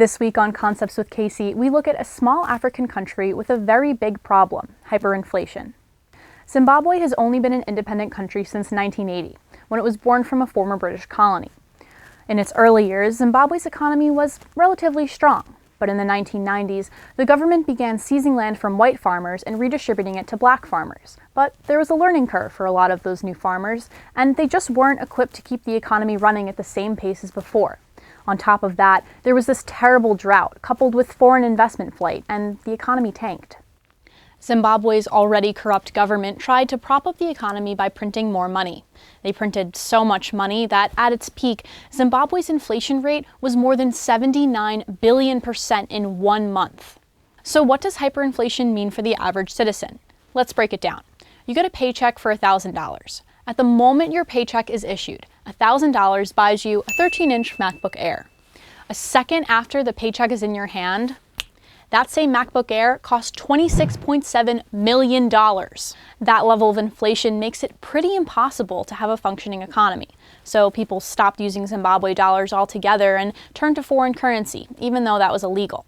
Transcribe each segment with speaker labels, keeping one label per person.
Speaker 1: This week on Concepts with Kacie, we look at a small African country with a very big problem, hyperinflation. Zimbabwe has only been an independent country since 1980, when it was born from a former British colony. In its early years, Zimbabwe's economy was relatively strong, but in the 1990s, the government began seizing land from white farmers and redistributing it to black farmers. But there was a learning curve for a lot of those new farmers, and they just weren't equipped to keep the economy running at the same pace as before. On top of that, there was this terrible drought, coupled with foreign investment flight, and the economy tanked. Zimbabwe's already corrupt government tried to prop up the economy by printing more money. They printed so much money that, at its peak, Zimbabwe's inflation rate was more than 79 billion% in 1 month. So what does hyperinflation mean for the average citizen? Let's break it down. You get a paycheck for $1,000. At the moment your paycheck is issued, $1,000 buys you a 13-inch MacBook Air. A second after the paycheck is in your hand, that same MacBook Air costs $26.7 million. That level of inflation makes it pretty impossible to have a functioning economy. So people stopped using Zimbabwe dollars altogether and turned to foreign currency, even though that was illegal.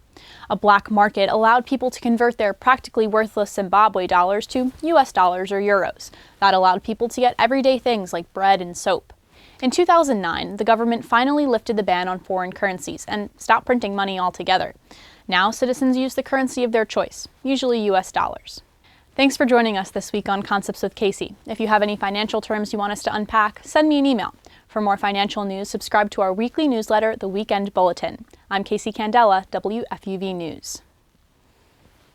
Speaker 1: A black market allowed people to convert their practically worthless Zimbabwe dollars to US dollars or euros. That allowed people to get everyday things like bread and soap. In 2009, the government finally lifted the ban on foreign currencies and stopped printing money altogether. Now citizens use the currency of their choice, usually US dollars. Thanks for joining us this week on Concepts with Kacie. If you have any financial terms you want us to unpack, send me an email. For more financial news, subscribe to our weekly newsletter, The Weekend Bulletin. I'm Kacie Candela, WFUV News.